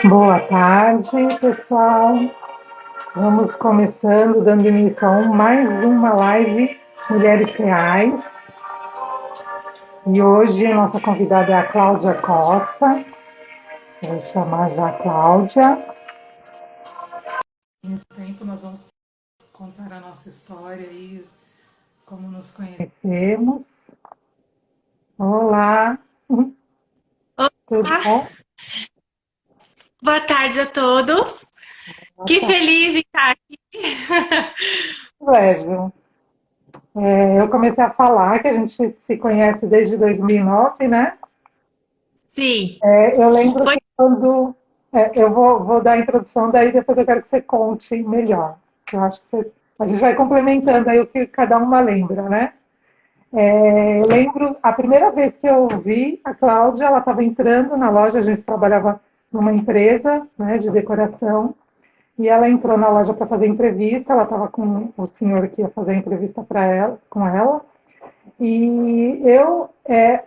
Boa tarde, pessoal. Vamos começando, dando início a mais uma live Mulheres Reais. E hoje a nossa convidada é a Cláudia Costa. Vou chamar já a Cláudia. Nesse tempo nós vamos contar a nossa história e como nos conhecemos. Olá! Tudo Olá, bom? boa tarde a todos. Boa Que tarde. feliz em estar aqui. Lésio. Eu comecei a falar que a gente se conhece desde 2009, né? Sim, Eu lembro foi. que quando. Eu vou dar a introdução, daí depois eu quero que você conte melhor. Eu acho que a gente vai complementando aí o que cada uma lembra, né? Eu lembro, a primeira vez que eu vi a Cláudia, ela estava entrando na loja, a gente trabalhava numa empresa, né, de decoração, e ela entrou na loja para fazer entrevista, ela estava com o senhor que ia fazer a entrevista para ela, com ela, e eu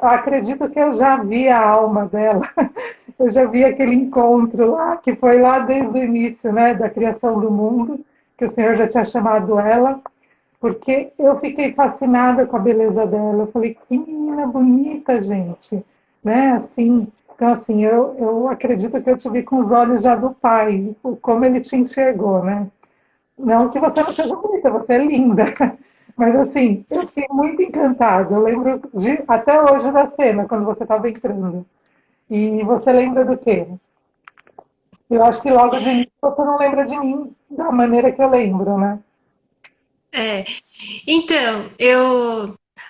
acredito que eu já vi a alma dela, eu já vi aquele encontro lá, que foi lá desde o início, né, da criação do mundo, que o Senhor já tinha chamado ela, porque eu fiquei fascinada com a beleza dela. Eu falei, que menina bonita, gente, né? Assim, então, assim, eu acredito que eu te vi com os olhos já do pai, como ele te enxergou, né? Não que você não seja bonita, você é linda. Mas assim, eu fiquei muito encantada. Eu lembro até hoje da cena, quando você estava entrando. E você lembra do quê? Eu acho que logo de início você não lembra de mim da maneira que eu lembro, né? é. Então,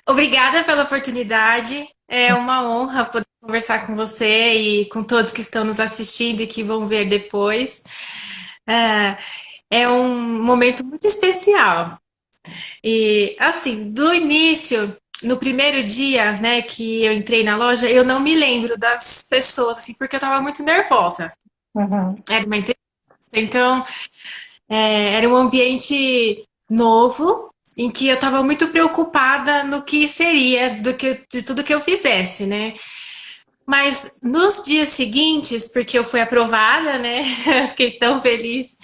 obrigada pela oportunidade. É uma honra poder conversar com você e com todos que estão nos assistindo e que vão ver depois. É, é um momento muito especial. E assim, do início, no primeiro dia, né, que eu entrei na loja, eu não me lembro das pessoas, assim, porque eu estava muito nervosa. Uhum. Era uma entrevista, então era um ambiente novo em que eu estava muito preocupada no que seria de tudo que eu fizesse, né? Mas nos dias seguintes, porque eu fui aprovada, né? Fiquei tão feliz.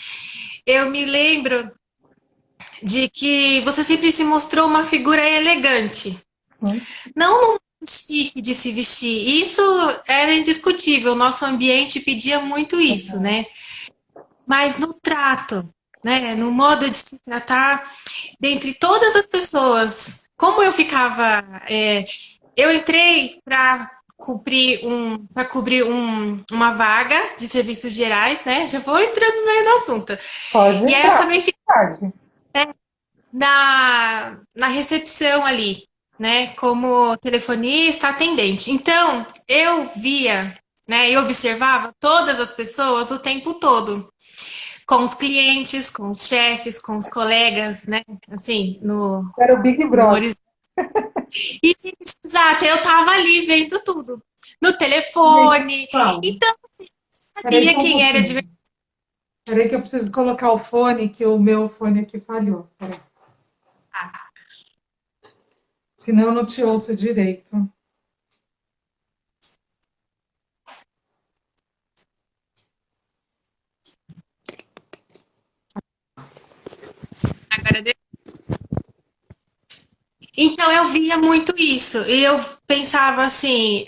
Eu me lembro de que você sempre se mostrou uma figura elegante, Uhum. não num chique de se vestir. Isso era indiscutível. O nosso ambiente pedia muito isso, né? Mas no trato, né? No modo de se tratar dentre todas as pessoas. Como eu ficava, eu entrei uma vaga de serviços gerais, né? Já vou entrando no meio do assunto. Pode E aí eu entrar, acabei ficando tarde. na recepção ali, né? Como telefonista, atendente. Então, eu via, né? Eu observava todas as pessoas o tempo todo. Com os clientes, com os chefes, com os colegas, né? Assim, Era o Big no Brother. horizonte. E, exato, eu tava ali vendo tudo. No telefone. Paulo, Então, assim, eu peraí sabia só um quem era de pouquinho. verdade. Peraí que eu preciso colocar o fone, que o meu fone aqui falhou. Peraí. Senão eu não te ouço direito. Agora, então, eu via muito isso. E eu pensava assim,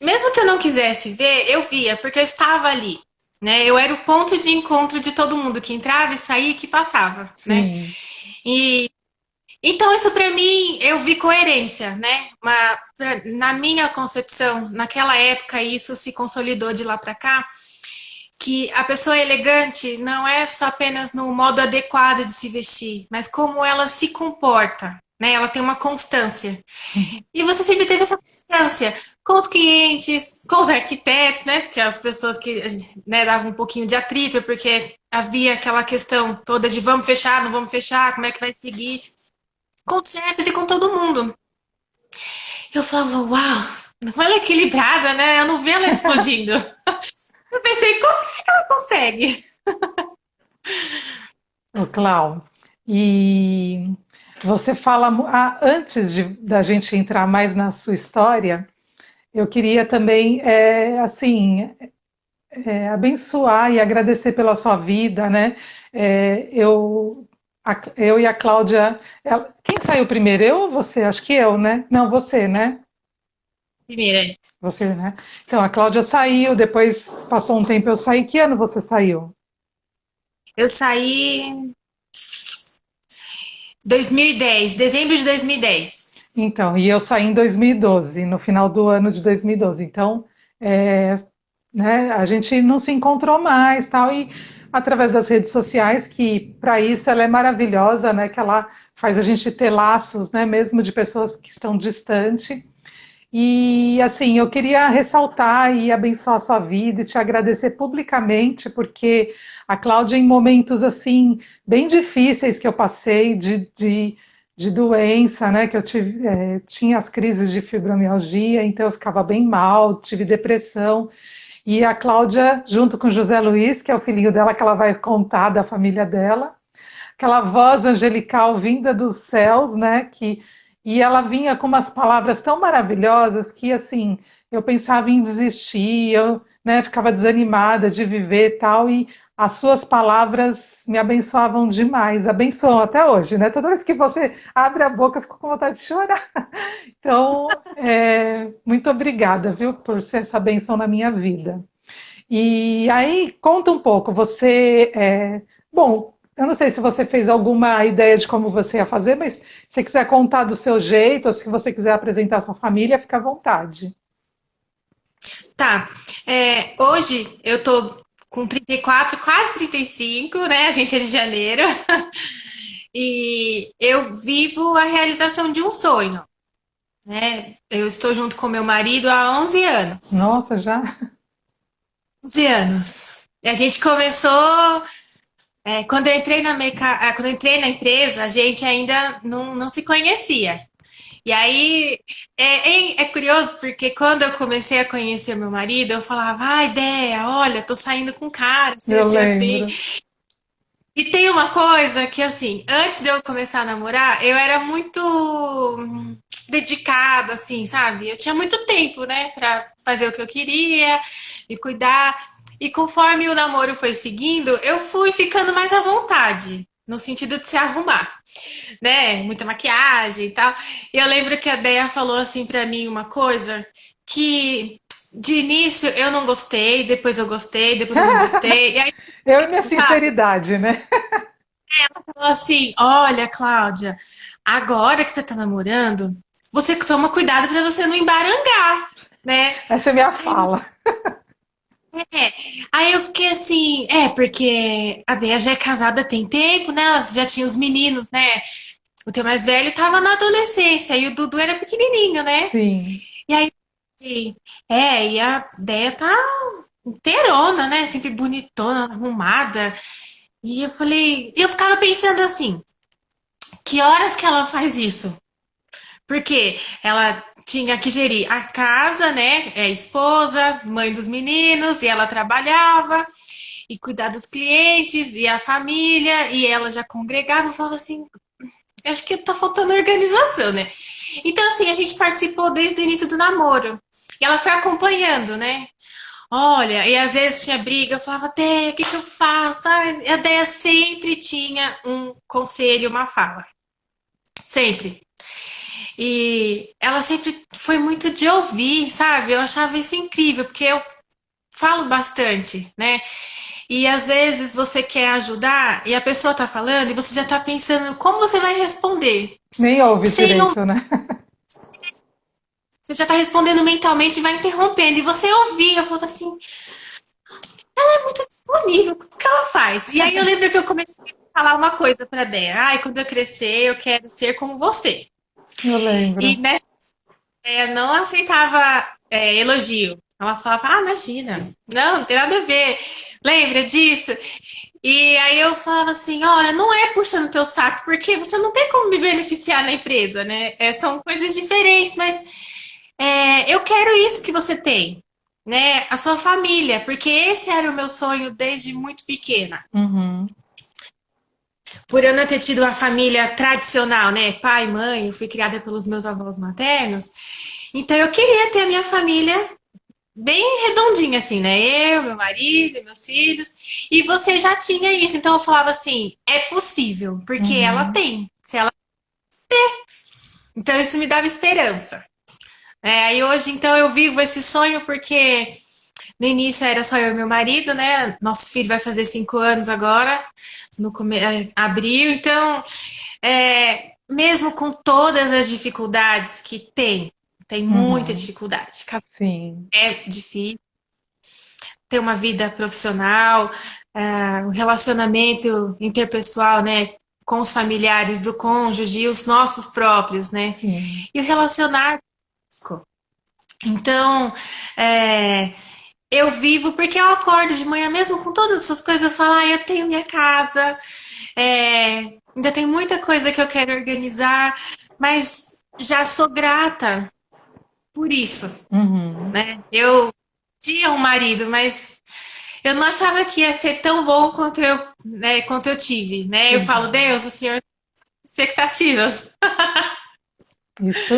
mesmo que eu não quisesse ver, eu via, porque eu estava ali. Né? Eu era o ponto de encontro de todo mundo que entrava e saía e que passava, né? Sim. Então, isso para mim, eu vi coerência, né? Na minha concepção, naquela época, isso se consolidou de lá para cá, que a pessoa elegante não é só apenas no modo adequado de se vestir, mas como ela se comporta, né? Ela tem uma constância. E você sempre teve essa constância com os clientes, com os arquitetos, né? Porque as pessoas que, né, davam um pouquinho de atrito, porque havia aquela questão toda de vamos fechar, não vamos fechar, como é que vai seguir, com os chefes e com todo mundo. Eu falava, uau, ela é equilibrada, né? Eu não vi ela explodindo. Eu pensei, como será que ela consegue? Ô, Clau, e você fala, antes da gente entrar mais na sua história, eu queria também, abençoar e agradecer pela sua vida, né? Eu e a Cláudia, quem saiu primeiro? Eu ou você? Acho que eu, né? Não, você, né? Primeira, Você, né? Então, a Cláudia saiu, depois passou um tempo eu saí. Que ano você saiu? eu saí em 2010, dezembro de 2010. Então, e eu saí em 2012, no final do ano de 2012. Então, é, né, a gente não se encontrou mais, tal, e através das redes sociais, que para isso ela é maravilhosa, né, que ela faz a gente ter laços, né, mesmo de pessoas que estão distantes. E assim, eu queria ressaltar e abençoar a sua vida e te agradecer publicamente, porque a Cláudia, em momentos assim, bem difíceis que eu passei de doença, né? Que eu tive, tinha as crises de fibromialgia, então eu ficava bem mal, tive depressão. E a Cláudia, junto com o José Luiz, que é o filhinho dela, que ela vai contar da família dela, aquela voz angelical vinda dos céus, né? E ela vinha com umas palavras tão maravilhosas que assim eu pensava em desistir, eu, né, ficava desanimada de viver e tal, e as suas palavras me abençoavam demais, abençoam até hoje, né? Toda vez que você abre a boca, eu fico com vontade de chorar. Então, muito obrigada, viu, por ser essa benção na minha vida. E aí, conta um pouco, bom, eu não sei se você fez alguma ideia de como você ia fazer, mas se você quiser contar do seu jeito, ou se você quiser apresentar a sua família, fica à vontade. Tá. Hoje eu tô com 34, quase 35, né? A gente é de janeiro. E eu vivo a realização de um sonho, né? Eu estou junto com meu marido há 11 anos. Nossa, já? 11 anos. E a gente começou, quando eu entrei quando eu entrei na empresa, a gente ainda não se conhecia. E aí é curioso porque quando eu comecei a conhecer meu marido, eu falava, ah, ideia, olha, tô saindo com um cara, assim, Eu assim, assim. lembro. E tem uma coisa que, assim, antes de eu começar a namorar, eu era muito dedicada, assim, sabe? Eu tinha muito tempo, né, pra fazer o que eu queria, me cuidar. E conforme o namoro foi seguindo, eu fui ficando mais à vontade, no sentido de se arrumar, né? Muita maquiagem e tal. E eu lembro que a Deia falou assim pra mim uma coisa que de início eu não gostei, depois eu não gostei. E aí, Eu e minha sabe? sinceridade, né? Falou assim: olha, Cláudia, agora que você tá namorando, você toma cuidado pra você não embarangar, né? Essa é minha Aí eu, fala. é. Aí eu fiquei assim, porque a Deia já é casada tem tempo, né? Ela já tinha os meninos, né? O teu mais velho tava na adolescência e o Dudu era pequenininho, né? Sim. E aí, assim, e a Deia tá inteirona, né? Sempre bonitona, arrumada. E eu falei, eu ficava pensando assim, que horas que ela faz isso? Porque ela tinha que gerir a casa, né? É esposa, mãe dos meninos, e ela trabalhava, e cuidar dos clientes, e a família, e ela já congregava. Eu falava assim, acho que tá faltando organização, né? Então, assim, a gente participou desde o início do namoro. E ela foi acompanhando, né? Olha, e às vezes tinha briga, eu falava, Déia, o que que eu faço? E a Déia sempre tinha um conselho, uma fala. Sempre. E ela sempre foi muito de ouvir, sabe? Eu achava isso incrível, porque eu falo bastante, né? E às vezes você quer ajudar e a pessoa tá falando e você já tá pensando como você vai responder. Nem ouve sem direito, né? você já está respondendo mentalmente e vai interrompendo. E você ouvia, eu falava assim, é muito disponível, como que ela faz? E aí eu lembro que eu comecei a falar uma coisa para Débora, ai, quando eu crescer, eu quero ser como você. Eu lembro. E nessa não aceitava elogio. Ela falava, ah, imagina, não tem nada a ver, lembra disso? E aí eu falava assim, olha, não é puxando teu saco, porque você não tem como me beneficiar na empresa, né? São coisas diferentes, mas eu quero isso que você tem, né? A sua família, porque esse era o meu sonho desde muito pequena. Uhum. Por eu não ter tido uma família tradicional, né? Pai, mãe, eu fui criada pelos meus avós maternos. Então eu queria ter a minha família bem redondinha, assim, né? Eu, meu marido, meus filhos. E você já tinha isso. Então eu falava assim: é possível, porque ela Uhum. tem. Se ela... Então isso me dava esperança. Aí hoje, então, eu vivo esse sonho porque no início era só eu e meu marido, né? Nosso filho vai fazer 5 anos agora, no abril. Então, mesmo com todas as dificuldades que tem muita Uhum. dificuldade. Casar Sim. é difícil, ter uma vida profissional, um relacionamento interpessoal, né? Com os familiares do cônjuge e os nossos próprios, né? Sim. E o relacionar conosco. Então, é, eu vivo porque eu acordo de manhã, mesmo com todas essas coisas, eu falo, eu tenho minha casa, ainda tem muita coisa que eu quero organizar, mas já sou grata por isso, Uhum. né? Eu tinha um marido, mas eu não achava que ia ser tão bom quanto eu tive, né? Eu falo, Uhum. Deus, o Senhor tem expectativas. Isso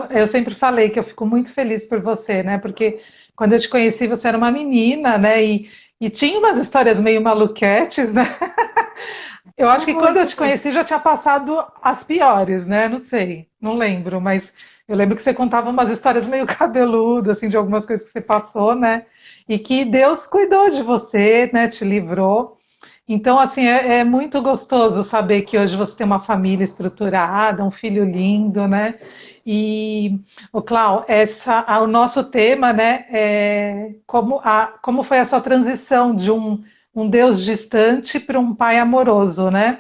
eu sempre falei que eu fico muito feliz por você, né? Porque quando eu te conheci, você era uma menina, né? E tinha umas histórias meio maluquetes, né? Eu acho que quando eu Muito, te muito. conheci já tinha passado as piores, né? Não sei, não lembro, mas eu lembro que você contava umas histórias meio cabeludas, assim, de algumas coisas que você passou, né? E que Deus cuidou de você, né? Te livrou. Então, assim, é muito gostoso saber que hoje você tem uma família estruturada, um filho lindo, né? E, o Clau, o nosso tema, né, é como foi a sua transição de um Deus distante para um pai amoroso, né?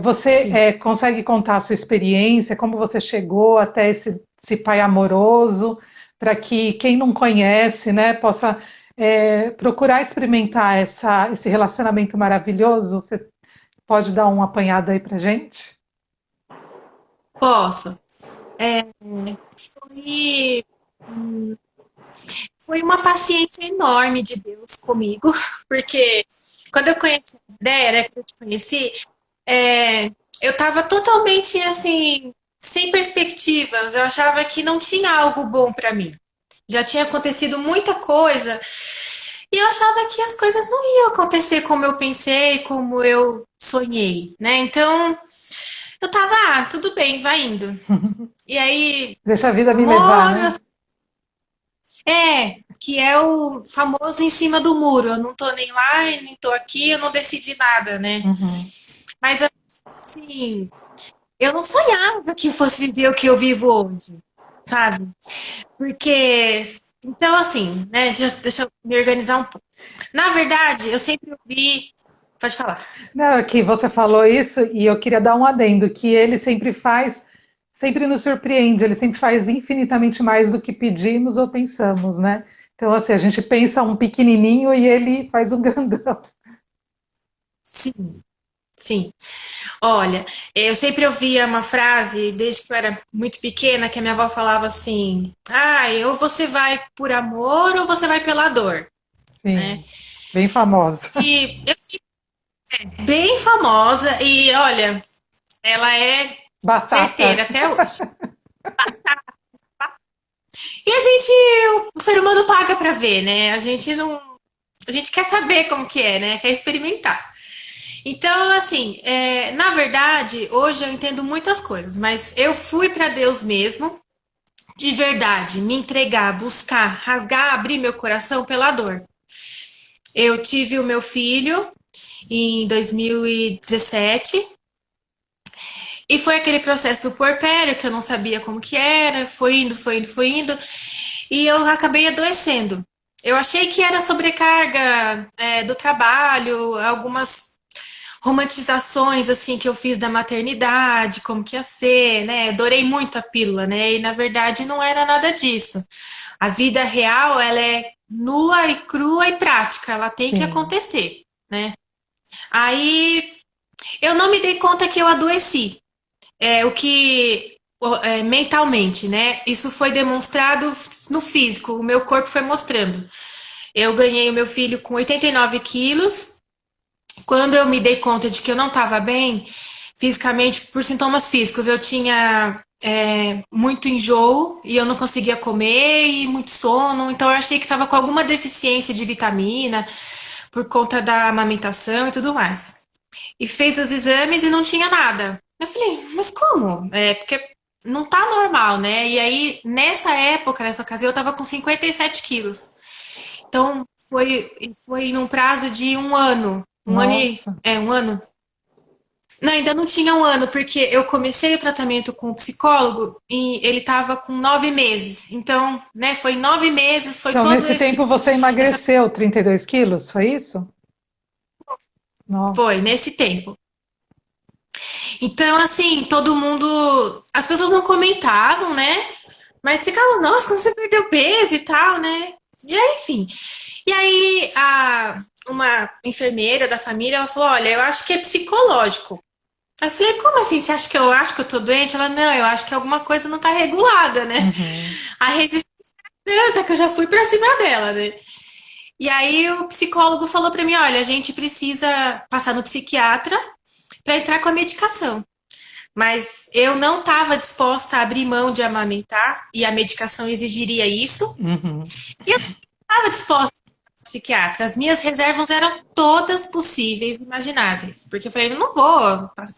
Você Sim. consegue contar a sua experiência, como você chegou até esse pai amoroso, para que quem não conhece, né, possa procurar experimentar esse relacionamento maravilhoso? Você pode dar um apanhado aí para gente? Posso. Foi, hum, foi uma paciência enorme de Deus comigo, porque quando eu conheci a ideia, né, que eu te conheci, é, eu estava totalmente assim, sem perspectivas. Eu achava que não tinha algo bom para mim. Já tinha acontecido muita coisa e eu achava que as coisas não iam acontecer como eu pensei, como eu sonhei, né? Então eu tava, tudo bem, vai indo. E aí, Deixa a vida me levar, namoro, né? que é o famoso em cima do muro. Eu não tô nem lá e nem tô aqui, eu não decidi nada, né? Uhum. Mas assim, eu não sonhava que eu fosse viver o que eu vivo hoje, sabe? Porque, então assim, né? Deixa eu me organizar um pouco. Na verdade, eu sempre ouvi. Pode falar. Não, é que você falou isso e eu queria dar um adendo, que ele sempre nos surpreende, ele sempre faz infinitamente mais do que pedimos ou pensamos, né? Então, assim, a gente pensa um pequenininho e ele faz um grandão. Sim, sim. Olha, eu sempre ouvia uma frase, desde que eu era muito pequena, que a minha avó falava assim: ou você vai por amor ou você vai pela dor, né? Sim, bem famosa. E eu fui bem famosa e olha, ela é Batata. certeira até hoje. E a gente, o ser humano paga pra ver, né? A gente não, a gente quer saber como que é, né? Quer experimentar. Então, assim, na verdade, hoje eu entendo muitas coisas, mas eu fui para Deus mesmo, de verdade, me entregar, buscar, rasgar, abrir meu coração pela dor. Eu tive o meu filho em 2017 E foi aquele processo do puerpério, que eu não sabia como que era, foi indo, foi indo, foi indo, e eu acabei adoecendo. Eu achei que era sobrecarga, do trabalho, algumas romantizações assim que eu fiz da maternidade, como que ia ser, né? Adorei muito a pílula, né? E na verdade não era nada disso. A vida real, ela é nua e crua e prática, ela tem que Sim. acontecer, né? Aí eu não me dei conta que eu adoeci. O que mentalmente, né? Isso foi demonstrado no físico, o meu corpo foi mostrando. Eu ganhei o meu filho com 89 quilos. Quando eu me dei conta de que eu não estava bem fisicamente, por sintomas físicos, eu tinha muito enjoo e eu não conseguia comer e muito sono, então eu achei que estava com alguma deficiência de vitamina por conta da amamentação e tudo mais. E fez os exames e não tinha nada. Eu falei, mas como? Porque não tá normal, né? E aí, nessa época, nessa ocasião, eu tava com 57 quilos. Então, foi num prazo de um ano. Nossa. Um ano. Não, ainda não tinha um ano, porque eu comecei o tratamento com o psicólogo e ele tava com 9 meses. Então, né, foi 9 meses, foi Então, todo nesse esse. tempo você Essa, emagreceu 32 quilos, foi isso? foi, Nossa. nesse tempo. Então, assim, todo mundo. As pessoas não comentavam, né? Mas ficavam, nossa, como você perdeu peso e tal, né? E aí, enfim. E aí, uma enfermeira da família, ela falou: olha, eu acho que é psicológico. Aí eu falei: como assim? Você acha que eu acho que eu tô doente? Ela: não, eu acho que alguma coisa não tá regulada, né? Uhum. A resistência é tanta que eu já fui pra cima dela, né? E aí o psicólogo falou pra mim: olha, a gente precisa passar no psiquiatra pra entrar com a medicação. Mas eu não estava disposta a abrir mão de amamentar e a medicação exigiria isso. Uhum. E eu não estava disposta a psiquiatra. As minhas reservas eram todas possíveis e imagináveis. Porque eu falei, eu não vou,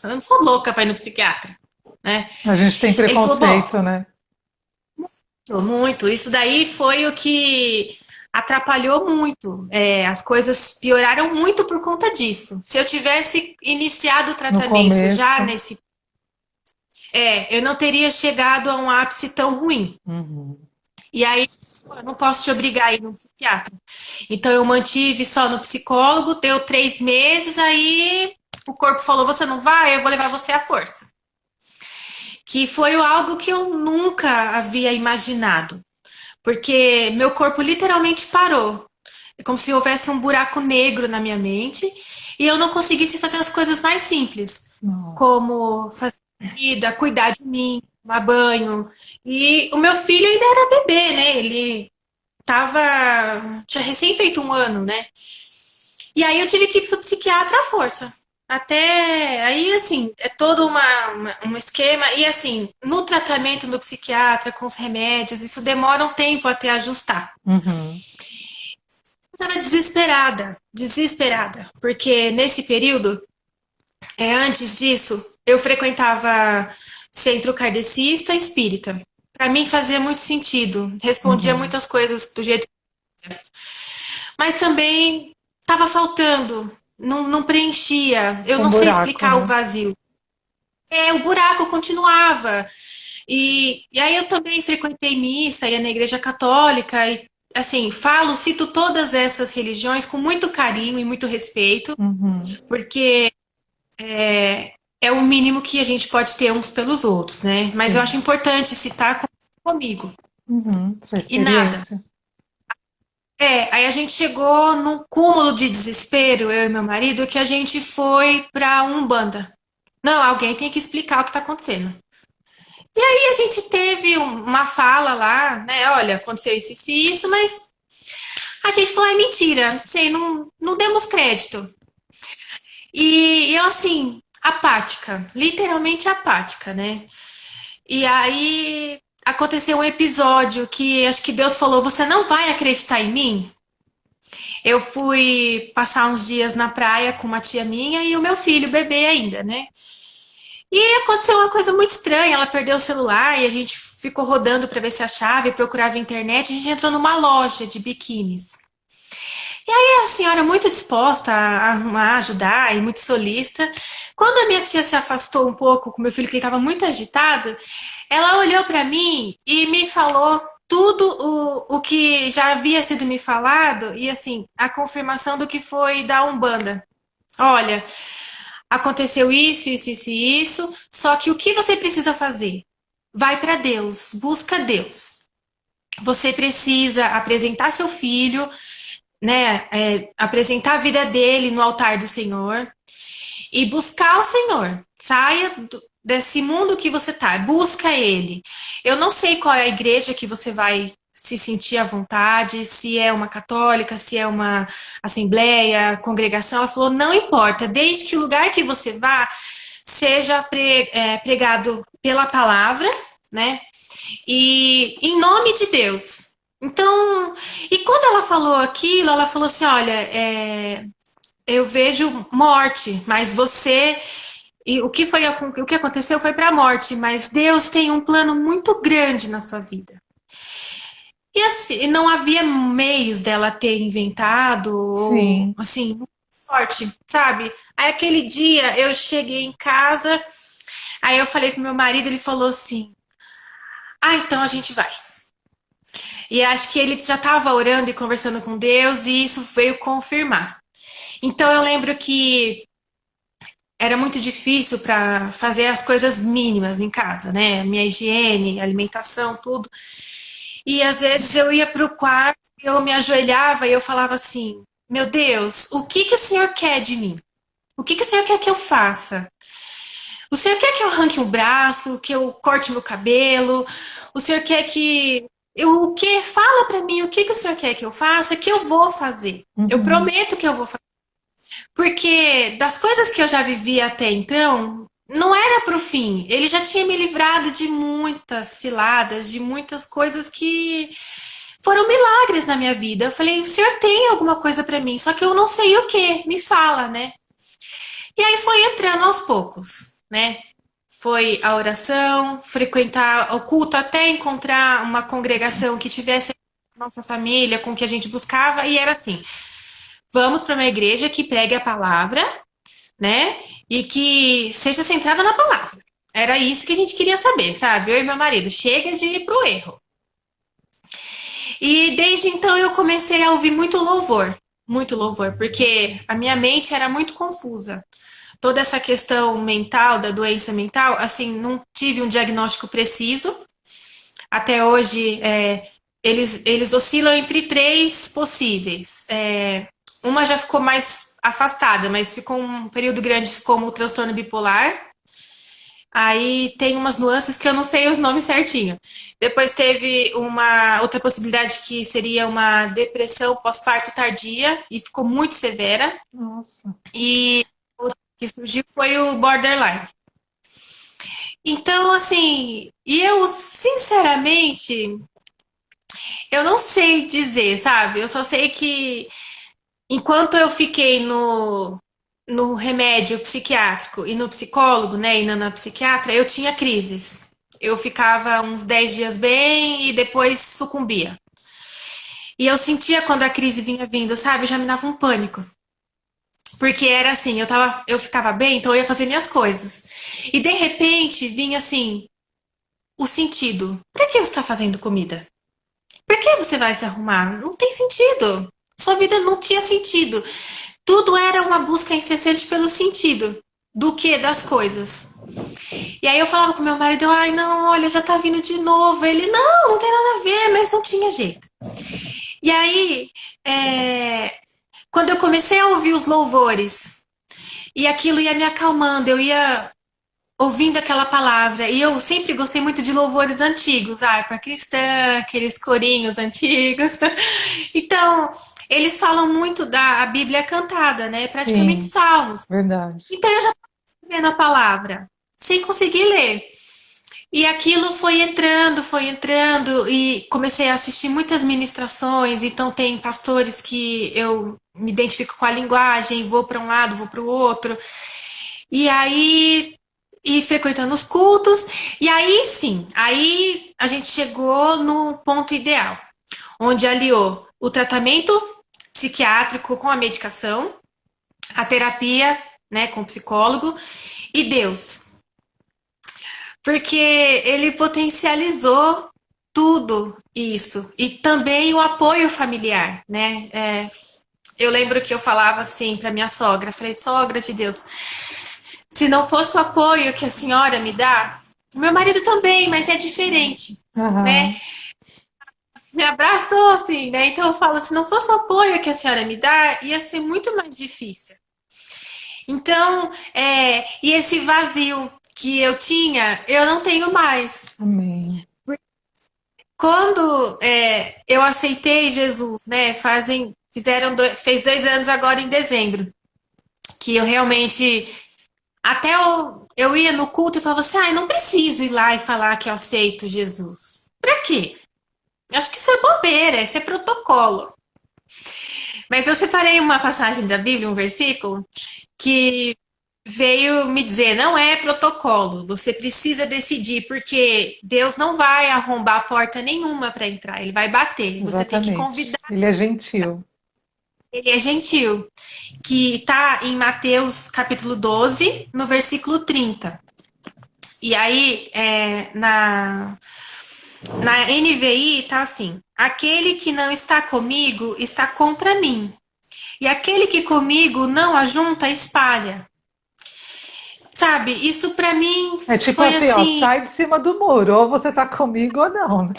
eu não sou louca para ir no psiquiatra, né? A gente tem Ele falou, bom, preconceito, né? muito. Isso daí foi o que atrapalhou muito. As coisas pioraram muito por conta disso. Se eu tivesse iniciado o No tratamento já começo. nesse eu não teria chegado a um ápice tão ruim. Uhum. E aí, eu não posso te obrigar a ir no psiquiatra. Então, eu mantive só no psicólogo, deu 3 meses, aí o corpo falou: você não vai, eu vou levar você à força. Que foi algo que eu nunca havia imaginado, porque meu corpo literalmente parou. É como se houvesse um buraco negro na minha mente e eu não conseguisse fazer as coisas mais simples, Nossa. como fazer comida, cuidar de mim, tomar banho. E o meu filho ainda era bebê, né? Ele tinha recém feito um ano, né? E aí eu tive que ir pro psiquiatra à força. Até aí, assim, é todo um esquema. E assim, no tratamento do psiquiatra, com os remédios, isso demora um tempo até ajustar. Uhum. Eu estava desesperada, desesperada, porque nesse período, antes disso, eu frequentava centro kardecista espírita. Para mim fazia muito sentido, respondia Uhum. muitas coisas do jeito, mas também estava faltando, não preenchia. Eu Um não sei buraco, explicar o né? vazio. O buraco continuava. E aí eu também frequentei missa, ia na igreja católica e assim, cito todas essas religiões com muito carinho e muito respeito, Uhum. porque é o mínimo que a gente pode ter uns pelos outros, né? Mas eu acho Sim. importante citar comigo. Uhum. Sua E nada. experiência. Aí a gente chegou num cúmulo de desespero, eu e meu marido, que a gente foi pra Umbanda. Não, alguém tem que explicar o que tá acontecendo. E a gente teve uma fala lá, né? Olha, aconteceu isso, isso, mas a gente falou: é mentira, não sei, não demos crédito. E eu, assim, apática, literalmente apática, né? E aí aconteceu um episódio que acho que Deus falou: você não vai acreditar em mim? Eu fui passar uns dias na praia com uma tia minha e o meu filho, bebê ainda, né? E aconteceu uma coisa muito estranha. Ela perdeu o celular e a gente ficou rodando para ver se achava e procurava internet. A gente entrou numa loja de biquínis. E a senhora, muito disposta a arrumar, ajudar e muito solista, Quando a minha tia se afastou um pouco com meu filho, que ele estava muito agitado, ela olhou para mim e me falou tudo o que já havia sido me falado e assim, a confirmação do que foi da Umbanda. Olha, aconteceu isso, isso, isso e isso, só que o que você precisa fazer? Vai para Deus, busca Deus. Você precisa apresentar seu filho, né? Apresentar a vida dele no altar do Senhor e buscar o Senhor. Saia desse mundo que você tá, busca Ele. Eu não sei qual é a igreja que você vai se sentir à vontade, se é uma católica, se é uma assembleia, congregação. Ela falou, não importa, desde que o lugar que você vá seja pregado pela palavra, né? E em nome de Deus. Então, e quando ela falou aquilo, ela falou assim: olha, eu vejo morte, mas você. E o que aconteceu foi para a morte, mas Deus tem um plano muito grande na sua vida. E assim, não havia meios dela ter inventado, ou Sim. assim, sorte, sabe? Aí aquele dia eu cheguei em casa, aí eu falei pro meu marido, ele falou assim: ah, então a gente vai. E acho que ele já estava orando e conversando com Deus, e isso veio confirmar. Então eu lembro que era muito difícil para fazer as coisas mínimas em casa, né? Minha higiene, alimentação, tudo. E às vezes eu ia para o quarto, eu me ajoelhava e eu falava assim: meu Deus, o que que o Senhor quer de mim? O que que o Senhor quer que eu faça? O Senhor quer que eu arranque um braço, que eu corte meu cabelo? O Senhor quer que o que fala para mim o que que o Senhor quer que eu faça, que eu vou fazer. Eu Uhum. prometo que eu vou fazer. Porque das coisas que eu já vivi até então, não era pro fim. Ele já tinha me livrado de muitas ciladas, de muitas coisas que foram milagres na minha vida. Eu falei, o Senhor tem alguma coisa para mim, só que eu não sei o que. Me fala, né? E aí foi entrando aos poucos, né? Foi a oração, frequentar o culto até encontrar uma congregação que tivesse nossa família, com que a gente buscava, e era assim: vamos para uma igreja que pregue a palavra, né? E que seja centrada na palavra. Era isso que a gente queria saber, sabe? Eu e meu marido, chega de ir pro erro. E desde então eu comecei a ouvir muito louvor, porque a minha mente era muito confusa. Toda essa questão mental, da doença mental, assim, não tive um diagnóstico preciso. Até hoje, eles oscilam entre três possíveis. Uma já ficou mais afastada, mas ficou um período grande como o transtorno bipolar. Aí tem umas nuances que eu não sei os nomes certinho. Depois teve uma outra possibilidade que seria uma depressão pós-parto tardia e ficou muito severa. Nossa. E o que surgiu foi o borderline. Então, assim, e eu, sinceramente, eu não sei dizer, sabe? Eu só sei que enquanto eu fiquei no remédio psiquiátrico e no psicólogo, né, e na psiquiatra, eu tinha crises. Eu ficava uns 10 dias bem e depois sucumbia. E eu sentia quando a crise vinha vindo, sabe? Já me dava um pânico. Porque era assim, eu ficava bem, então eu ia fazer minhas coisas. E de repente vinha assim, o sentido. Pra que você está fazendo comida? Por que você vai se arrumar? Não tem sentido. Sua vida não tinha sentido. Tudo era uma busca incessante pelo sentido do que das coisas. E aí eu falava com meu marido, ai não, olha, já tá vindo de novo. Ele, não, não tem nada a ver, mas não tinha jeito. E aí, quando eu comecei a ouvir os louvores, e aquilo ia me acalmando, eu ia ouvindo aquela palavra. E eu sempre gostei muito de louvores antigos, harpa cristã, aqueles corinhos antigos. Então, eles falam muito da Bíblia cantada, né? Praticamente Sim, salmos. verdade. Então eu já estava escrevendo a palavra, sem conseguir ler. E aquilo foi entrando, e comecei a assistir muitas ministrações. Então, tem pastores que eu me identifico com a linguagem, vou para um lado, vou para o outro. E aí, e frequentando os cultos. E aí, sim, aí a gente chegou no ponto ideal, onde aliou o tratamento psiquiátrico com a medicação, a terapia, né, com o psicólogo, e Deus. Porque ele potencializou tudo isso. E também o apoio familiar, né? Eu lembro que eu falava assim para minha sogra, falei, sogra de Deus, se não fosse o apoio que a senhora me dá, meu marido também, mas é diferente, né? Aham. Me abraçou assim, né? Então eu falo, se não fosse o apoio que a senhora me dá, ia ser muito mais difícil. Então, e esse vazio que eu tinha, eu não tenho mais. Amém. Quando eu aceitei Jesus, né? Fez 2 anos agora em dezembro, que eu realmente até eu ia no culto e falava assim, ah, eu não preciso ir lá e falar que eu aceito Jesus. Pra quê? Eu acho que isso é bobeira, isso é protocolo. Mas eu separei uma passagem da Bíblia, um versículo, que veio me dizer, não é protocolo, você precisa decidir, porque Deus não vai arrombar porta nenhuma para entrar, ele vai bater, você tem que Exatamente. convidar, Ele é gentil. ele é gentil, que está em Mateus capítulo 12, no versículo 30. E aí, na NVI tá assim, aquele que não está comigo está contra mim, e aquele que comigo não ajunta, espalha. Sabe, isso para mim É tipo foi assim, ó, assim. sai de cima do muro, ou você tá comigo ou não, né?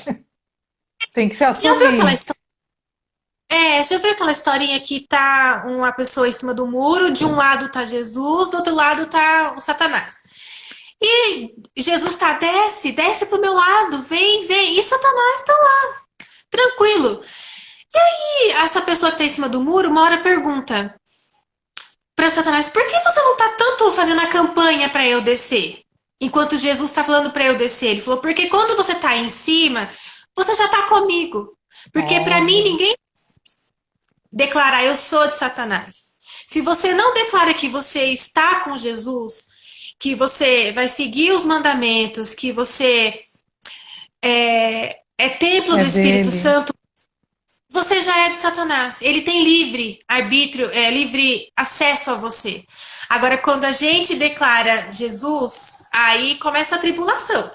Tem que se Você já ouviu aquela assumir. história? Você já ouviu aquela historinha que tá uma pessoa em cima do muro, de um lado tá Jesus, do outro lado tá o Satanás. E Jesus tá, desce pro meu lado, vem, vem. E Satanás tá lá, tranquilo. E essa pessoa que tá em cima do muro, uma hora pergunta pra Satanás, por que você não tá tanto fazendo a campanha pra eu descer? Enquanto Jesus tá falando pra eu descer. Ele falou, porque quando você tá em cima, você já tá comigo. Porque pra mim Olha, ninguém declarar eu sou de Satanás. Se você não declara que você está com Jesus, que você vai seguir os mandamentos, que você é templo é do Espírito dele. Santo, você já é de Satanás. Ele tem livre arbítrio, livre acesso a você. Agora, quando a gente declara Jesus, aí começa a tribulação.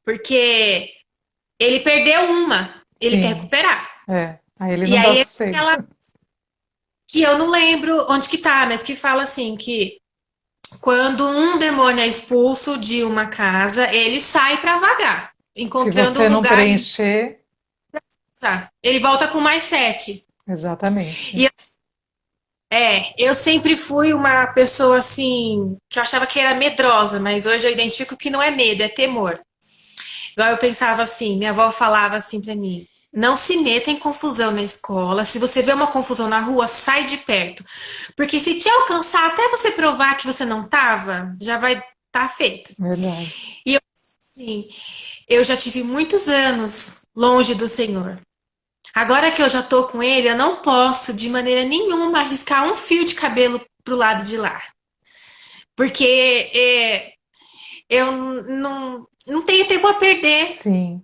Porque ele perdeu uma, ele quer Sim, recuperar. é. Aí ele E não dá aí é sossego. aquela que eu não lembro onde que tá, mas que fala assim que quando um demônio é expulso de uma casa, ele sai para vagar, Se encontrando um você não lugar de preencher, descansar. Ele volta com mais 7. exatamente. E eu sempre fui uma pessoa assim, que eu achava que era medrosa, mas hoje eu identifico que não é medo, é temor. Igual eu pensava assim, minha avó falava assim para mim: não se meta em confusão na escola. Se você vê uma confusão na rua, sai de perto. Porque se te alcançar até você provar que você não tava, já vai estar feito. Verdade. E eu, assim, eu já tive muitos anos longe do Senhor. Agora que eu já tô com ele, eu não posso de maneira nenhuma arriscar um fio de cabelo pro lado de lá. Porque eu não tenho tempo a perder. Sim.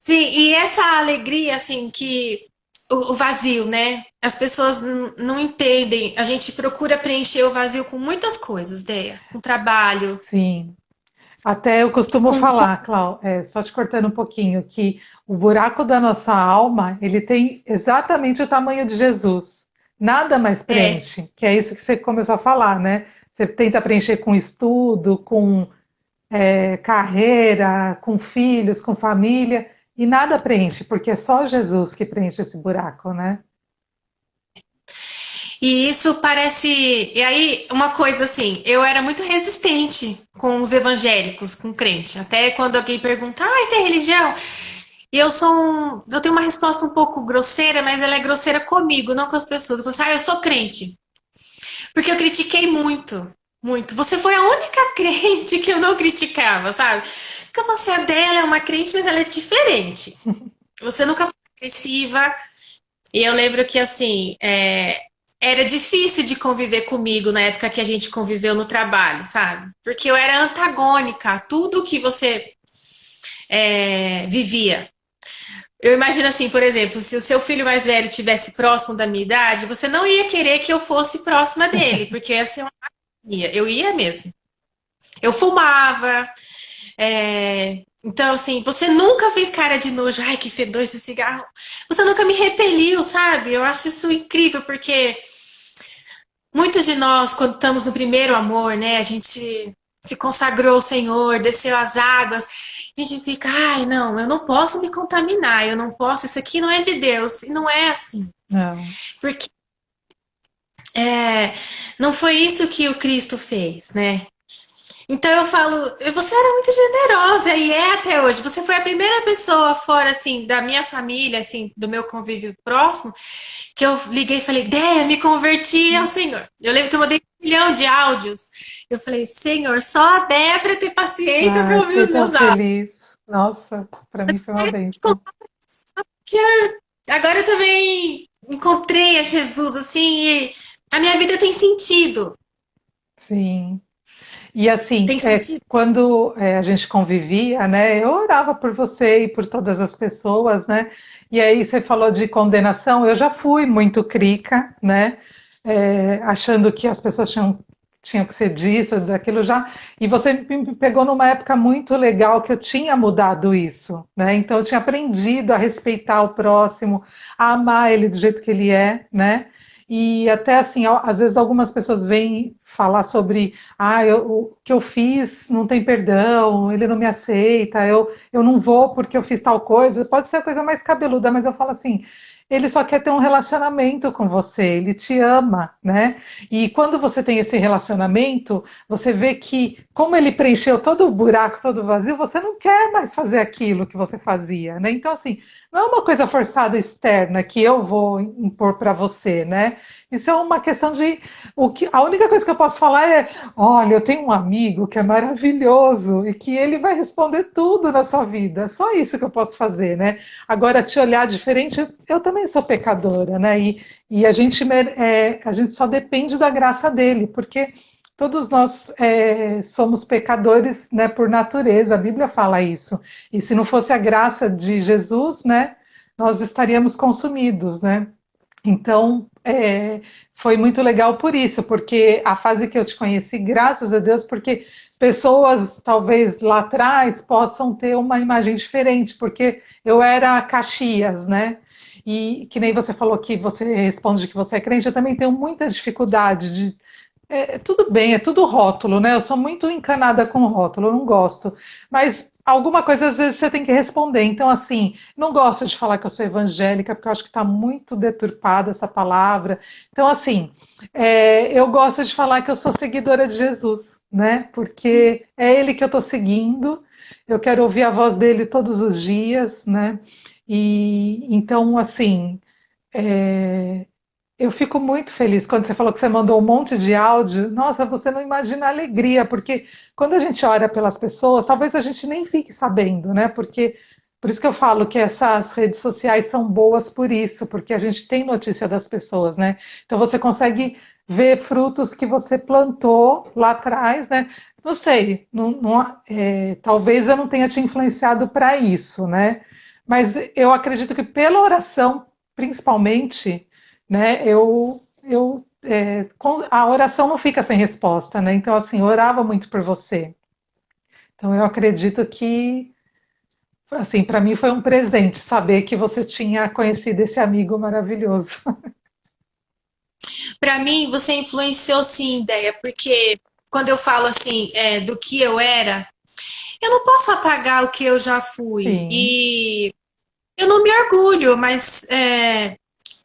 Sim, e essa alegria, assim, que o vazio, né? As pessoas não entendem. A gente procura preencher o vazio com muitas coisas, Deia. Com trabalho, Sim. Até eu costumo com. falar, Clau, só te cortando um pouquinho, que o buraco da nossa alma, ele tem exatamente o tamanho de Jesus. Nada mais É, preenche, que é isso que você começou a falar, né? Você tenta preencher com estudo, com carreira, com filhos, com família, e nada preenche, porque é só Jesus que preenche esse buraco, né? e isso parece. E aí, uma coisa assim, eu era muito resistente com os evangélicos, com crente. Até quando alguém pergunta, ah, isso é religião? E eu tenho uma resposta um pouco grosseira, mas ela é grosseira comigo, não com as pessoas. Eu falo assim, ah, eu sou crente. Porque eu critiquei muito, muito. Você foi a única crente que eu não criticava, sabe? Porque você, a dela é uma crente, mas ela é diferente. Você nunca foi agressiva. E eu lembro que, assim, era difícil de conviver comigo na época que a gente conviveu no trabalho, sabe? Porque eu era antagônica a tudo que você vivia. Eu imagino assim, por exemplo, se o seu filho mais velho tivesse próximo da minha idade, você não ia querer que eu fosse próxima dele, porque ia ser uma mania. Eu ia mesmo. Eu fumava. Então, assim, você nunca fez cara de nojo. Ai, que fedor esse cigarro. Você nunca me repeliu, sabe? Eu acho isso incrível, porque muitos de nós, quando estamos no primeiro amor, né, a gente se consagrou ao Senhor, desceu as águas, a gente fica, ai, não, eu não posso me contaminar, eu não posso, isso aqui não é de Deus, e não é assim, Não, porque é, não foi isso que o Cristo fez, né? Então eu falo, você era muito generosa e é até hoje. Você foi a primeira pessoa fora assim da minha família, assim, do meu convívio próximo, que eu liguei e falei, Déia, me converti ao Senhor. Eu lembro que eu mandei 1 milhão de áudios. Eu falei, Senhor, só a Déia para ter paciência para ai, ouvir fiquei os tão meus áudios. feliz. Nossa, para mim foi uma bênção. Que agora eu também encontrei a Jesus, assim, e a minha vida tem sentido. Sim. E assim, Tem sentido. quando a gente convivia, né, eu orava por você e por todas as pessoas, né? E aí você falou de condenação, eu já fui muito crica, né? Achando que as pessoas tinham que ser disso, daquilo já. E você me pegou numa época muito legal que eu tinha mudado isso, né? Então eu tinha aprendido a respeitar o próximo, a amar ele do jeito que ele é, né? E até assim, às vezes algumas pessoas vêm falar sobre o que eu fiz não tem perdão, ele não me aceita, eu não vou porque eu fiz tal coisa. Pode ser a coisa mais cabeluda, mas eu falo assim, ele só quer ter um relacionamento com você, ele te ama, né? E quando você tem esse relacionamento, você vê que, como ele preencheu todo o buraco, todo o vazio, você não quer mais fazer aquilo que você fazia, né? Então, assim, não é uma coisa forçada externa que eu vou impor para você, né? Isso é uma questão de a única coisa que eu posso falar é: olha, eu tenho um amigo que é maravilhoso e que ele vai responder tudo na sua vida. Só isso que eu posso fazer, né? Agora, te olhar diferente, eu também sou pecadora, né? E a gente só depende da graça dele, porque todos nós somos pecadores, né, por natureza. A Bíblia fala isso. E se não fosse a graça de Jesus, né, nós estaríamos consumidos, né? Então, foi muito legal por isso, porque a fase que eu te conheci, graças a Deus, porque pessoas talvez lá atrás possam ter uma imagem diferente, porque eu era Caxias, né? E que nem você falou que você responde que você é crente, eu também tenho muita dificuldade de tudo bem, é tudo rótulo, né? Eu sou muito encanada com rótulo, eu não gosto. Mas alguma coisa às vezes você tem que responder. Então, assim, não gosto de falar que eu sou evangélica, porque eu acho que está muito deturpada essa palavra. Então, assim, eu gosto de falar que eu sou seguidora de Jesus, né? Porque é ele que eu estou seguindo, eu quero ouvir a voz dele todos os dias, né? E então, assim. é, eu fico muito feliz quando você falou que você mandou um monte de áudio. Nossa, você não imagina a alegria, porque quando a gente ora pelas pessoas, talvez a gente nem fique sabendo, né? Porque por isso que eu falo que essas redes sociais são boas por isso, porque a gente tem notícia das pessoas, né? Então você consegue ver frutos que você plantou lá atrás, né? Não sei, talvez eu não tenha te influenciado para isso, né? Mas eu acredito que pela oração, principalmente, né? A oração não fica sem resposta, né? Então, assim, eu orava muito por você. Então, eu acredito que, assim, para mim foi um presente saber que você tinha conhecido esse amigo maravilhoso. Para mim, você influenciou sim, ideia, porque quando eu falo assim, do que eu era, eu não posso apagar o que eu já fui. Sim. E eu não me orgulho, mas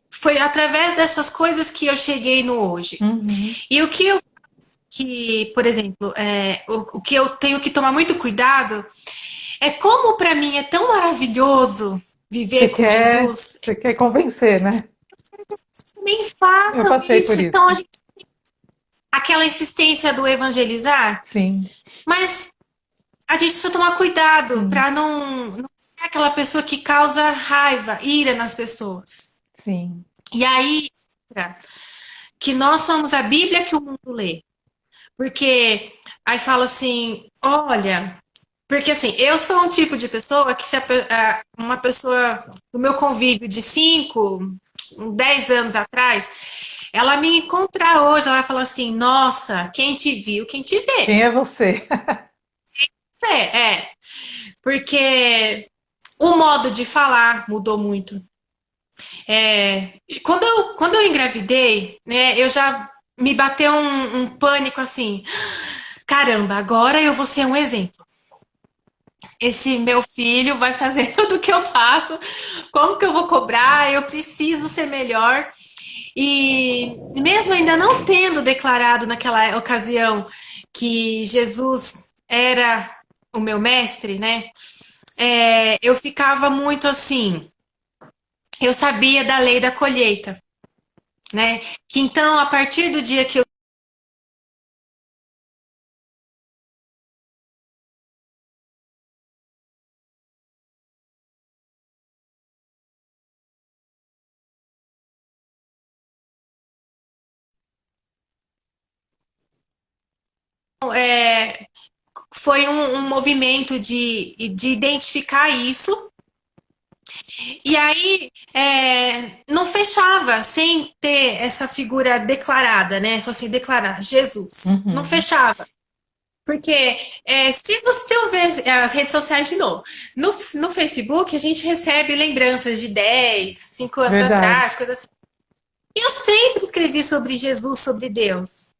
foi através dessas coisas que eu cheguei no hoje. Uhum. E o que, por exemplo, o que eu tenho que tomar muito cuidado é como para mim é tão maravilhoso viver com Jesus, Você quer convencer, né? também Eu façam passei por isso. isso. Então, aquela insistência do evangelizar, Sim, mas a gente precisa tomar cuidado sim, para não ser aquela pessoa que causa raiva, ira nas pessoas. sim. E aí, que nós somos a Bíblia que o mundo lê. Porque aí fala assim: olha. Porque assim, eu sou um tipo de pessoa que se uma pessoa do meu convívio de 5, 10 anos atrás, ela me encontrar hoje, ela vai falar assim, nossa, quem te viu, quem te vê. Quem é você? Você porque o modo de falar mudou muito. E quando eu engravidei, né, eu já me bateu um pânico assim, caramba, agora eu vou ser um exemplo. Esse meu filho vai fazer tudo o que eu faço, como que eu vou cobrar? Eu preciso ser melhor. E mesmo ainda não tendo declarado naquela ocasião que Jesus era o meu mestre, né? Eu ficava muito assim. Eu sabia da lei da colheita, né? Que então, a partir do dia que eu é, foi um movimento de identificar isso. E aí não fechava sem ter essa figura declarada, né? Falei assim, declarar Jesus. Não Uhum, fechava. Porque se você ver as redes sociais de novo, no Facebook a gente recebe lembranças de 10, 5 anos verdade. atrás, coisas assim. Eu sempre escrevi sobre Jesus, sobre Deus.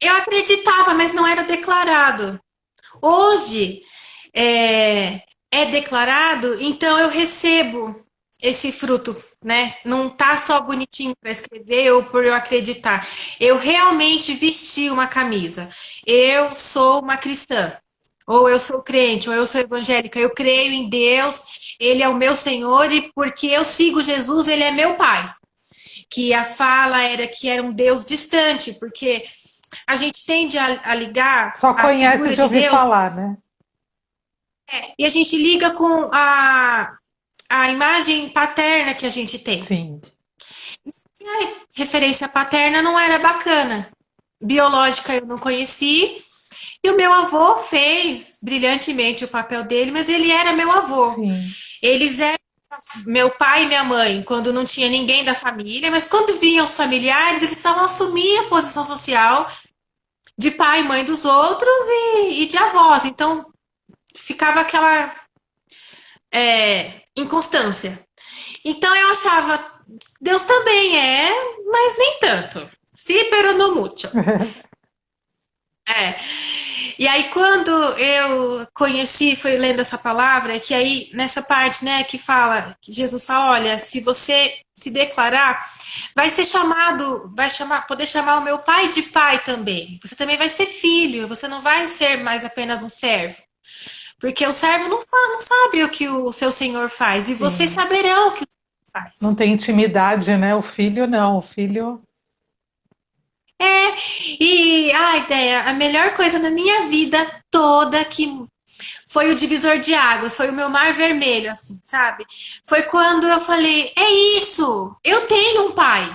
Eu acreditava, mas não era declarado. Hoje é declarado, então eu recebo esse fruto, né? Não tá só bonitinho para escrever ou por eu acreditar. Eu realmente vesti uma camisa. Eu sou uma cristã. Ou eu sou crente, ou eu sou evangélica. Eu creio em Deus, Ele é o meu Senhor, e porque eu sigo Jesus, Ele é meu Pai. Que a fala era que era um Deus distante, porque a gente tende a ligar Só a conhece figura de de ouvir Deus falar, né? e a gente liga com a imagem paterna que a gente tem. Sim, E a referência paterna não era bacana. Biológica eu não conheci. E o meu avô fez brilhantemente o papel dele, mas ele era meu avô. sim. Eles eram meu pai e minha mãe, quando não tinha ninguém da família, mas quando vinham os familiares, eles precisavam assumir a posição social de pai e mãe dos outros e de avós. Então ficava aquela inconstância. Então eu achava, Deus também é, mas nem tanto. Si pero no mucho. É. E aí quando eu conheci, foi lendo essa palavra, que aí nessa parte, né, que fala, que Jesus fala, olha, se você se declarar, vai ser chamado, vai chamar, poder chamar o meu pai de pai também. Você também vai ser filho, você não vai ser mais apenas um servo. Porque o servo não sabe o que o seu senhor faz, e vocês Sim. saberão o que o senhor Não faz. tem intimidade, né? O filho não. O filho. E a ideia, a melhor coisa na minha vida toda que foi o divisor de águas, foi o meu mar vermelho, assim, sabe? Foi quando eu falei: é isso, eu tenho um pai.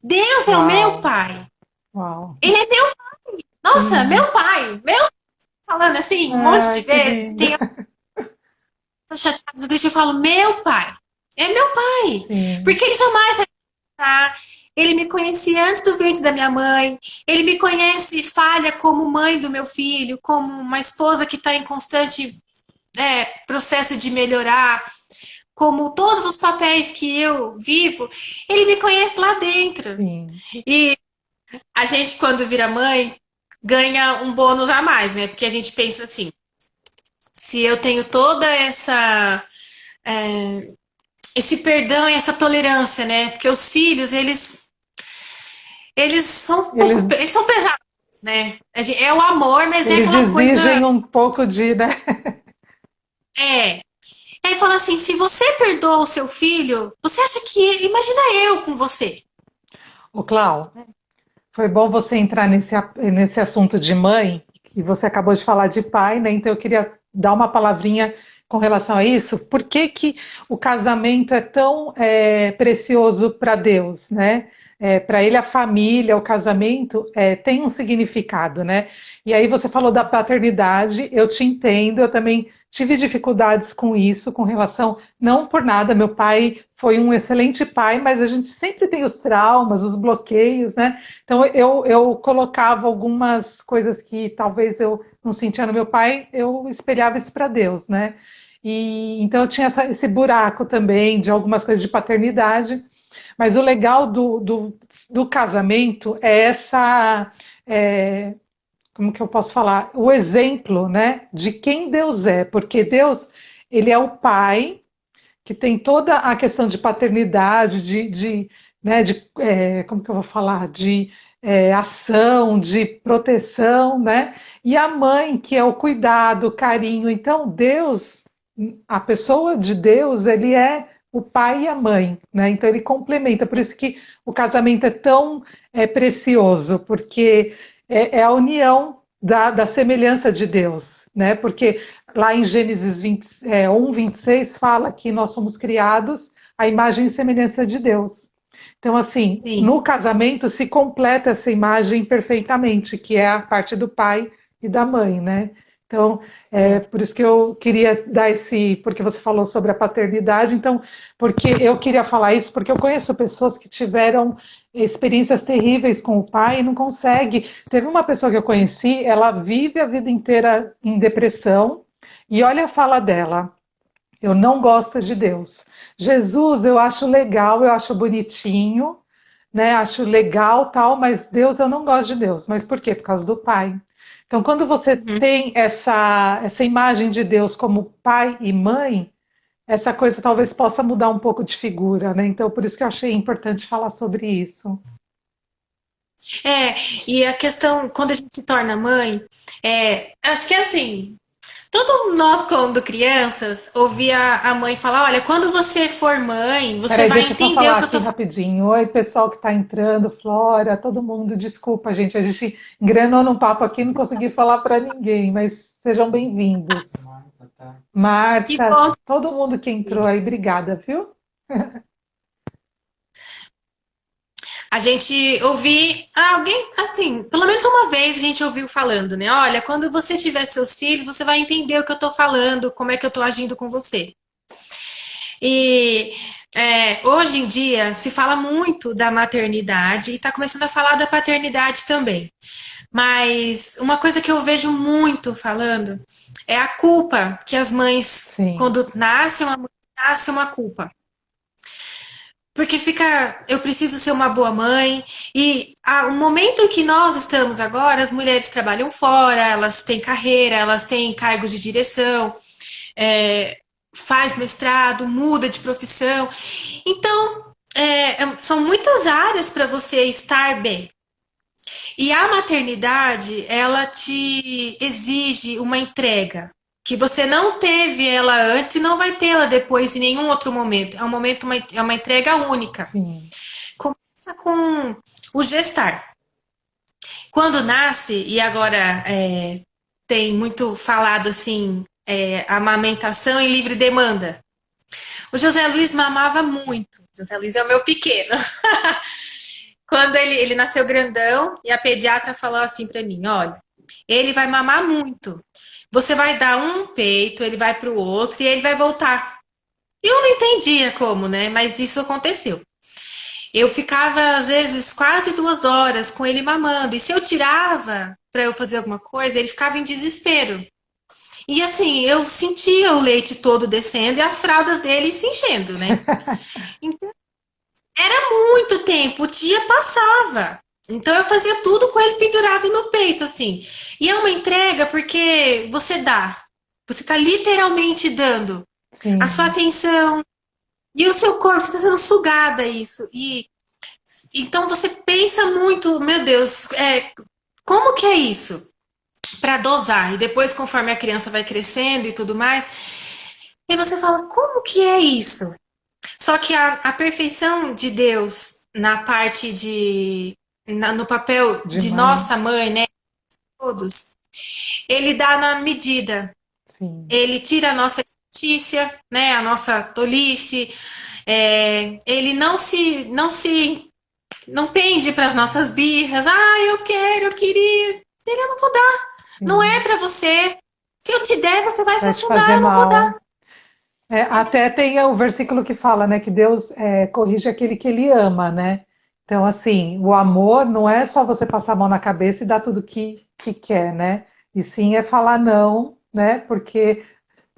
Deus é o meu Uau, pai. uau. Ele é meu, nossa, Sim. meu pai, meu, falando assim, um monte Ai, de que vezes. lindo. Tem tô chateada, deixa eu falo, meu pai. É meu pai. Sim. Porque ele jamais vai tá? Ele me conhecia antes do ventre da minha mãe. Ele me conhece falha como mãe do meu filho, como uma esposa que está em constante processo de melhorar, como todos os papéis que eu vivo. Ele me conhece lá dentro. Sim. E a gente, quando vira mãe, ganha um bônus a mais, né? Porque a gente pensa assim: se eu tenho toda esse perdão e essa tolerância, né? Porque os filhos, eles são um pouco, Eles, eles são pesados, né? É o amor, mas é eles aquela coisa. exigem um pouco de, né? É. Aí fala assim: se você perdoa o seu filho, você acha que. Imagina eu com você. O Clau, foi bom você entrar nesse assunto de mãe, que você acabou de falar de pai, né? Então eu queria dar uma palavrinha com relação a isso. Por que que o casamento é tão precioso para Deus, né? para ele a família, o casamento tem um significado, né? E aí você falou da paternidade, eu te entendo, eu também tive dificuldades com isso, com relação, não por nada, meu pai foi um excelente pai, mas a gente sempre tem os traumas, os bloqueios, né? Então eu colocava algumas coisas que talvez eu não sentia no meu pai, eu espelhava isso para Deus, né? E então eu tinha esse buraco também de algumas coisas de paternidade. Mas o legal do casamento é essa, é, como que eu posso falar? O exemplo, né, de quem Deus é, porque Deus, ele é o pai que tem toda a questão de paternidade, né, como que eu vou falar, de ação, de proteção, né? E a mãe, que é o cuidado, o carinho. Então, Deus, a pessoa de Deus, ele é o pai e a mãe, né? Então ele complementa. Por isso que o casamento é tão precioso, porque é a união da semelhança de Deus, né? Porque lá em Gênesis 1, 26 fala que nós somos criados à imagem e semelhança de Deus. Então, assim, Sim. no casamento se completa essa imagem perfeitamente, que é a parte do pai e da mãe, né? Então, por isso que eu queria dar porque você falou sobre a paternidade, então, porque eu queria falar isso, porque eu conheço pessoas que tiveram experiências terríveis com o pai e não consegue. Teve uma pessoa que eu conheci, ela vive a vida inteira em depressão, e olha a fala dela: eu não gosto de Deus. Jesus, eu acho legal, eu acho bonitinho, né? Acho legal, tal, mas Deus, eu não gosto de Deus. Mas por quê? Por causa do pai. Então, quando você Uhum. tem essa imagem de Deus como pai e mãe, essa coisa talvez possa mudar um pouco de figura, né? Então, por isso que eu achei importante falar sobre isso. É, e a questão, quando a gente se torna mãe, acho que é assim, todos nós, quando crianças, ouvia a mãe falar: olha, quando você for mãe, você Peraí, vai deixa eu só entender falar o que eu aqui tô falando. rapidinho. Oi, pessoal que está entrando, Flora, todo mundo, desculpa, gente, a gente engrenou num papo aqui, não consegui falar para ninguém, mas sejam bem-vindos. Que Marta, bom. todo mundo que entrou aí, obrigada, viu? A gente ouvir alguém, assim, pelo menos uma vez a gente ouviu falando, né? Olha, quando você tiver seus filhos, você vai entender o que eu tô falando, como é que eu tô agindo com você. E hoje em dia se fala muito da maternidade e está começando a falar da paternidade também. Mas uma coisa que eu vejo muito falando é a culpa que as mães, Sim. quando nasce uma mãe, nasce uma culpa. Porque fica, eu preciso ser uma boa mãe. E o momento que nós estamos agora, as mulheres trabalham fora, elas têm carreira, elas têm cargos de direção, é, faz mestrado, muda de profissão. Então, são muitas áreas para você estar bem. E a maternidade, ela te exige uma entrega que você não teve ela antes e não vai tê-la depois em nenhum outro momento. É um momento, é uma entrega única. Sim. Começa com o gestar. Quando nasce, e agora tem muito falado assim, amamentação em livre demanda. O José Luiz mamava muito. O José Luiz é o meu pequeno. Quando ele nasceu grandão, e a pediatra falou assim para mim: olha, ele vai mamar muito. Você vai dar um peito, ele vai para o outro e ele vai voltar. E eu não entendia como, né? Mas isso aconteceu. Eu ficava, às vezes, quase 2 horas com ele mamando. E se eu tirava para eu fazer alguma coisa, ele ficava em desespero. E assim, eu sentia o leite todo descendo e as fraldas dele se enchendo, né? Então, era muito tempo, o dia passava. Então eu fazia tudo com ele pendurado no peito, assim. E é uma entrega porque você dá. Você tá literalmente dando a sua Sim. atenção e o seu corpo está sendo sugado a isso. E então você pensa muito, meu Deus, como que é isso? Para dosar. E depois, conforme a criança vai crescendo e tudo mais, e você fala, como que é isso? Só que a perfeição de Deus na parte no papel De de mãe. nossa mãe, né? Todos, ele dá na medida. Sim. Ele tira a nossa estícia, né? A nossa tolice. Ele não se não pende para as nossas birras. Ah, eu quero, eu queria. Ele, eu não vou dar. Não é sim. para você. Se eu te der, você vai se Vai te afundar, fazer eu não vou dar. mal. Até tem o versículo que fala, né, que Deus corrige aquele que ele ama, né? Então, assim, o amor não é só você passar a mão na cabeça e dar tudo que quer, né? E sim é falar não, né? Porque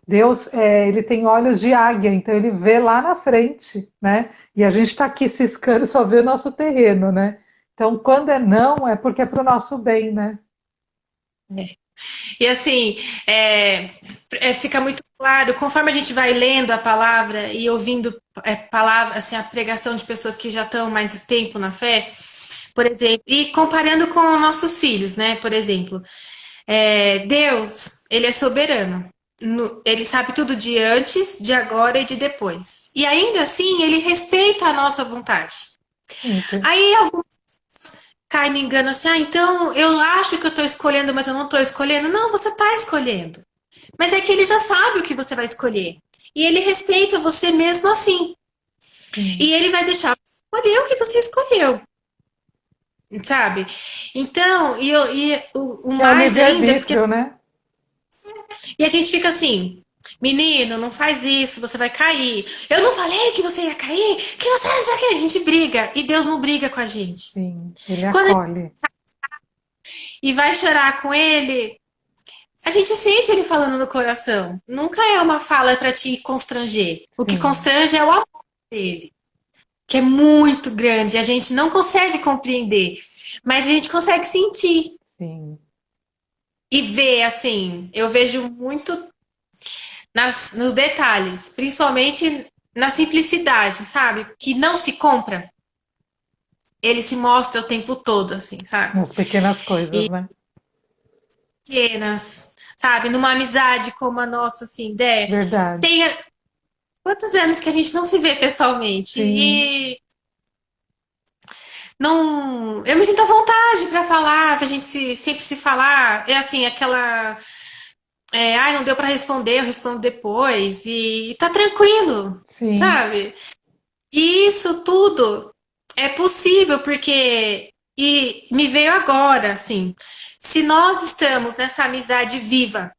Deus, ele tem olhos de águia, então ele vê lá na frente, né? E a gente está aqui ciscando e só vê o nosso terreno, né? Então, quando é não, é porque é para o nosso bem, né? E assim, é, fica muito claro, conforme a gente vai lendo a palavra e ouvindo palavra, assim, a pregação de pessoas que já estão mais tempo na fé, por exemplo, e comparando com nossos filhos, né? Por exemplo, Deus, ele é soberano. Ele sabe tudo de antes, de agora e de depois. E ainda assim, ele respeita a nossa vontade. Sempre. Aí alguns caem no engano assim, ah, então eu acho que eu estou escolhendo, mas eu não estou escolhendo. Não, você está escolhendo. Mas é que ele já sabe o que você vai escolher. E ele respeita você mesmo assim. Sim. E ele vai deixar você escolher o que você escolheu, sabe? Então, o Que é o mais ainda, porque livre-arbítrio, né? e a gente fica assim, menino, não faz isso, você vai cair. Eu não falei que você ia cair, que você não sei o que. A gente briga e Deus não briga com a gente. Sim, ele Quando a gente acolhe. e vai chorar com ele, a gente sente ele falando no coração. Nunca é uma fala para te constranger. O que Sim, constrange é o amor dele, que é muito grande. A gente não consegue compreender, mas a gente consegue sentir sim. e ver assim. Eu vejo muito nos detalhes, principalmente na simplicidade, sabe? Que não se compra. Ele se mostra o tempo todo, assim, sabe? Nas pequenas coisas, E né? pequenas, sabe? Numa amizade como a nossa, assim, Verdade. tem quantos anos que a gente não se vê pessoalmente? Sim, E não, eu me sinto à vontade para falar, pra gente sempre se falar. É assim, aquela, ai, não deu para responder, eu respondo depois e tá tranquilo, sim, sabe? E isso tudo é possível porque e me veio agora, assim, se nós estamos nessa amizade viva,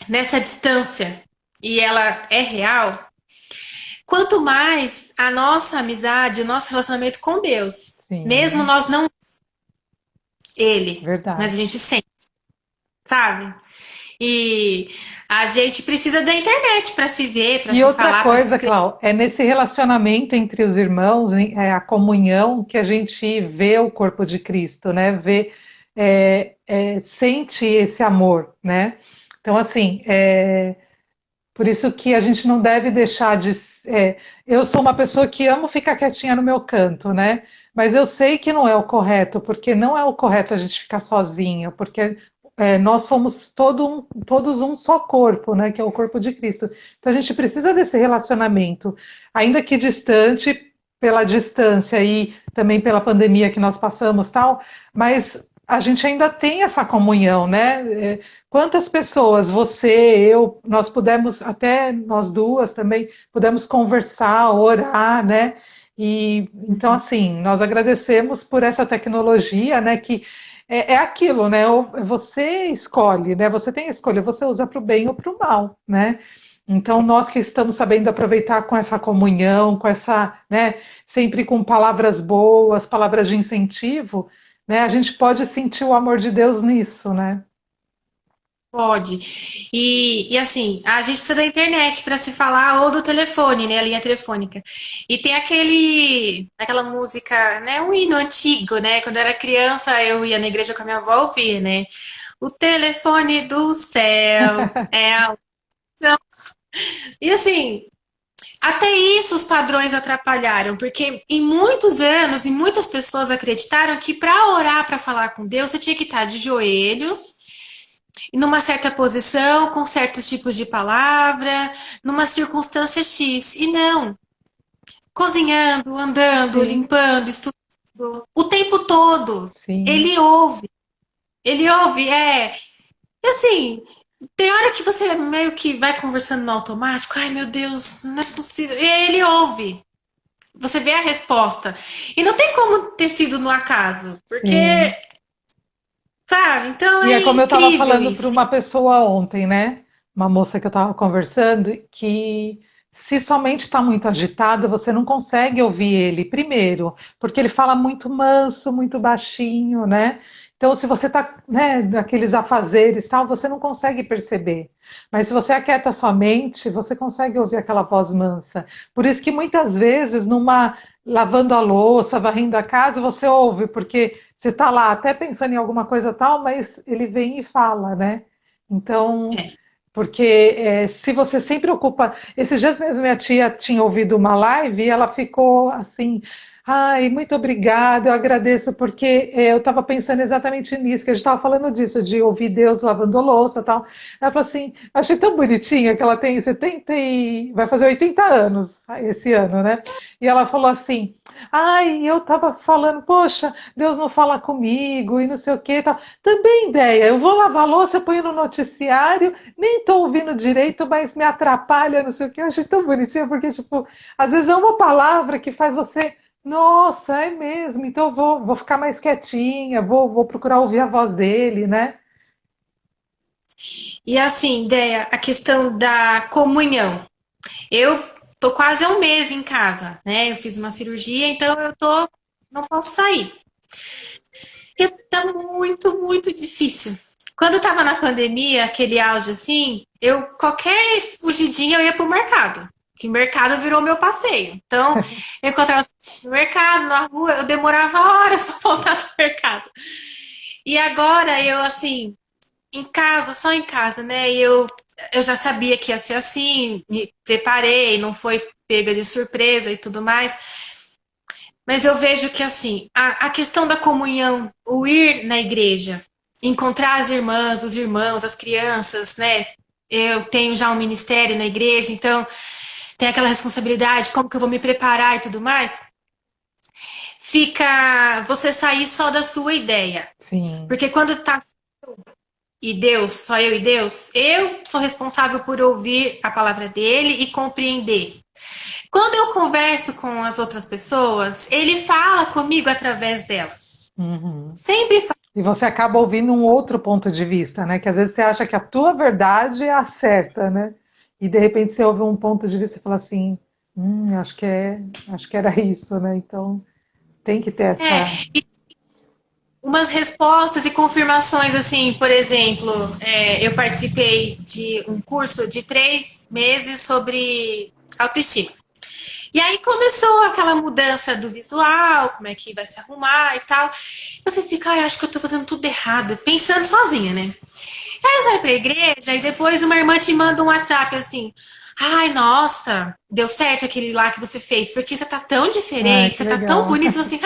nessa distância e ela é real, quanto mais a nossa amizade, o nosso relacionamento com Deus, mesmo sim. nós não ele, mas a Verdade. gente sente, sabe? E a gente precisa da internet para se ver, para E se outra falar, para se coisa, escrever. Clau, é nesse relacionamento entre os irmãos, a comunhão, que a gente vê o corpo de Cristo, né? Vê, sente esse amor, né? Então, assim, por isso que a gente não deve deixar de. Eu sou uma pessoa que amo ficar quietinha no meu canto, né? Mas eu sei que não é o correto, porque não é o correto a gente ficar sozinho, porque nós somos todos um só corpo, né? Que é o corpo de Cristo. Então a gente precisa desse relacionamento, ainda que distante, pela distância e também pela pandemia que nós passamos, tal, mas a gente ainda tem essa comunhão, né? Quantas pessoas, você, eu, nós pudemos, até nós duas também, pudemos conversar, orar, né? E então, assim, nós agradecemos por essa tecnologia, né? Que é aquilo, né? Você escolhe, né? Você tem a escolha, você usa para o bem ou para o mal, né? Então, nós que estamos sabendo aproveitar com essa comunhão, com essa, né? Sempre com palavras boas, palavras de incentivo, né? A gente pode sentir o amor de Deus nisso, né? Pode. E assim, a gente precisa da internet para se falar ou do telefone, né, a linha telefônica. E tem aquela música, né, um hino antigo, né? Quando eu era criança, eu ia na igreja com a minha avó ouvir, né? O telefone do céu é a unção. E assim, até isso os padrões atrapalharam, porque em muitos anos e muitas pessoas acreditaram que para orar, para falar com Deus, você tinha que estar de joelhos, numa certa posição, com certos tipos de palavra, numa circunstância X. E não, cozinhando, andando, Sim, limpando, estudando, o tempo todo. sim. Ele ouve, ele ouve, E assim, tem hora que você meio que vai conversando no automático, ai meu Deus, não é possível. E ele ouve. você vê a resposta. E não tem como ter sido no acaso, porque, Sim. sabe? Então E é é como eu estava incrível falando para isso. uma pessoa ontem, né? Uma moça que eu estava conversando, que se sua mente está muito agitada, você não consegue ouvir ele, primeiro, porque ele fala muito manso, muito baixinho, né? Então, se você está, né, naqueles afazeres e tal, você não consegue perceber. Mas se você aquieta sua mente, você consegue ouvir aquela voz mansa. Por isso que muitas vezes, numa lavando a louça, varrendo a casa, você ouve, porque você está lá até pensando em alguma coisa tal, mas ele vem e fala, né? Então, É. porque se você sempre ocupa. Esses dias mesmo minha tia tinha ouvido uma live e ela ficou assim. Ai, muito obrigada, eu agradeço, porque eu estava pensando exatamente nisso, que a gente estava falando disso, de ouvir Deus lavando louça e tal. Ela falou assim, achei tão bonitinha que ela tem 70 e vai fazer 80 anos esse ano, né? E ela falou assim, ai, eu estava falando, poxa, Deus não fala comigo e não sei o que, tal. Também ideia, eu vou lavar a louça, eu ponho no noticiário, nem estou ouvindo direito, mas me atrapalha, não sei o que. Eu achei tão bonitinho, porque, tipo, às vezes é uma palavra que faz você. Nossa, é mesmo, então eu vou ficar mais quietinha, vou procurar ouvir a voz dele, né? E assim, ideia, a questão da comunhão. Eu tô quase há um mês em casa, né? Eu fiz uma cirurgia, então não posso sair. E tá muito, muito difícil. Quando eu tava na pandemia, aquele auge assim, qualquer fugidinha eu ia pro mercado. Que mercado virou meu passeio. Então, eu encontrava as pessoas no mercado, na rua, eu demorava horas para voltar do mercado. E agora eu, assim, em casa, só em casa, né? Eu já sabia que ia ser assim, me preparei, não foi pega de surpresa e tudo mais. Mas eu vejo que, assim, a questão da comunhão, o ir na igreja, encontrar as irmãs, os irmãos, as crianças, né? Eu tenho já um ministério na igreja, então tem aquela responsabilidade, como que eu vou me preparar e tudo mais. Fica você sair só da sua ideia. Sim. Porque quando tá e Deus, só eu e Deus, eu sou responsável por ouvir a palavra dele e compreender. Quando eu converso com as outras pessoas, ele fala comigo através delas. Uhum. Sempre fala. E você acaba ouvindo um outro ponto de vista, né? Que às vezes você acha que a tua verdade é a certa, né? E de repente você ouve um ponto de vista e fala assim, acho que era isso, né? Então tem que ter essa. É, umas respostas e confirmações, assim, por exemplo, eu participei de um curso de 3 meses sobre autoestima. E aí começou aquela mudança do visual, como é que vai se arrumar e tal. Você fica, ai, acho que eu tô fazendo tudo errado, pensando sozinha, né? Aí você vai pra igreja e depois uma irmã te manda um WhatsApp assim. Ai, nossa, deu certo aquele lá que você fez, porque você tá tão Ai, diferente, que você tá tão legal. bonito, você assim,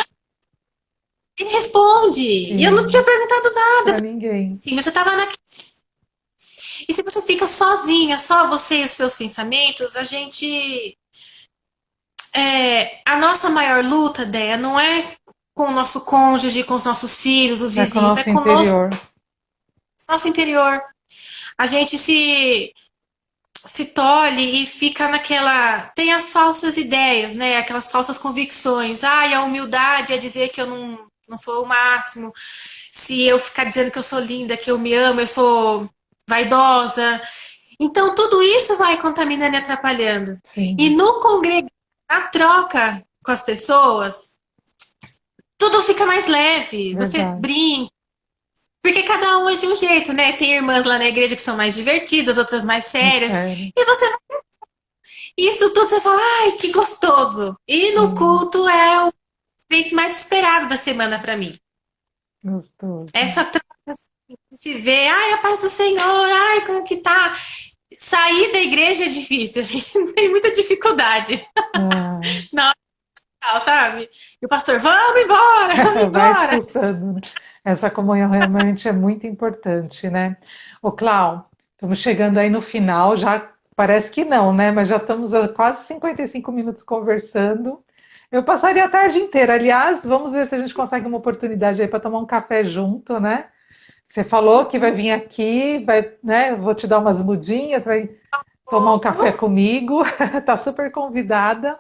e responde. E eu não tinha Sim, perguntado para nada. ninguém. Sim, mas você tava na. E se você fica sozinha, só você e os seus pensamentos, a gente. A nossa maior luta, Déia, não é com o nosso cônjuge, com os nossos filhos, os É com o vizinhos, é nosso conosco, interior. nosso interior. A gente se tolhe e fica naquela. Tem as falsas ideias, né? Aquelas falsas convicções. Ai, a humildade é dizer que eu não sou o máximo. Se eu ficar dizendo que eu sou linda, que eu me amo, eu sou vaidosa. Então, tudo isso vai contaminando e atrapalhando. E Sim, no congregar, na troca com as pessoas, tudo fica mais leve. Você verdade. brinca. Porque cada um é de um jeito, né? Tem irmãs lá na igreja que são mais divertidas, outras mais É sérias. sério. E você isso tudo você fala, ai, que gostoso. E no Sim, culto é o evento mais esperado da semana para mim. gostoso. Essa troca assim, de se vê, ai, a paz do Senhor, ai, como que tá? Sair da igreja é difícil, a gente tem muita dificuldade. Ah, Não, sabe? E o pastor, vamos embora, vamos vai embora. expulsando, né? Essa comunhão realmente é muito importante, né? Ô, Clau, estamos chegando aí no final, já parece que não, né? Mas já estamos há quase 55 minutos conversando. Eu passaria a tarde inteira. Aliás, vamos ver se a gente consegue uma oportunidade aí para tomar um café junto, né? Você falou que vai vir aqui, vai, né? Vou te dar umas mudinhas, vai tomar um café comigo. Tá super convidada.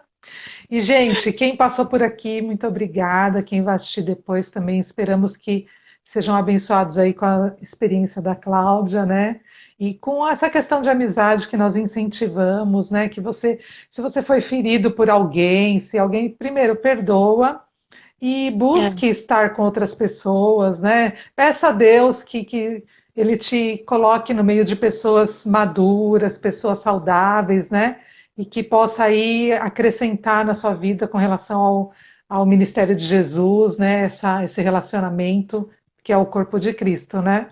E, gente, quem passou por aqui, muito obrigada. Quem vai assistir depois também, esperamos que sejam abençoados aí com a experiência da Cláudia, né? E com essa questão de amizade que nós incentivamos, né? Que você, se você foi ferido por alguém, se alguém, primeiro, perdoa e É, busque estar com outras pessoas, né? Peça a Deus que Ele te coloque no meio de pessoas maduras, pessoas saudáveis, né? E que possa aí acrescentar na sua vida com relação ao ministério de Jesus, né? Esse relacionamento que é o corpo de Cristo, né?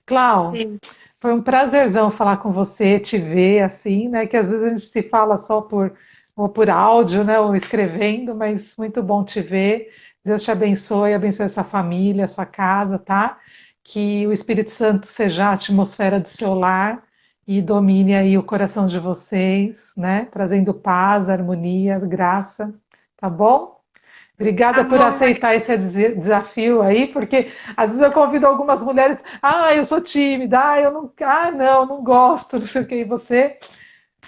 Clau, sim. foi um prazerzão falar com você, te ver assim, né? Que às vezes a gente se fala só ou por áudio, né? Ou escrevendo, mas muito bom te ver. Deus te abençoe, abençoe a sua família, a sua casa, tá? Que o Espírito Santo seja a atmosfera do seu lar e domine aí o coração de vocês, né? Trazendo paz, harmonia, graça, tá bom? Tá Obrigada por bom, aceitar esse desafio aí, porque às vezes eu convido algumas mulheres, eu sou tímida, eu não, não, não gosto, não sei o que, e você,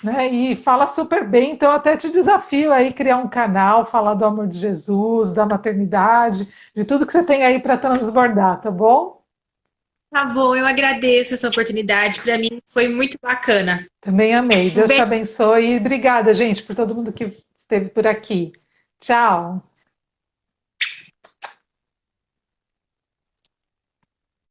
né, e fala super bem, então até te desafio aí criar um canal, falar do amor de Jesus, da maternidade, de tudo que você tem aí para transbordar, tá bom? tá bom, eu agradeço essa oportunidade. Para mim foi muito bacana. Também amei. Um Deus te beijo. abençoe e obrigada, gente, por todo mundo que esteve por aqui. Tchau.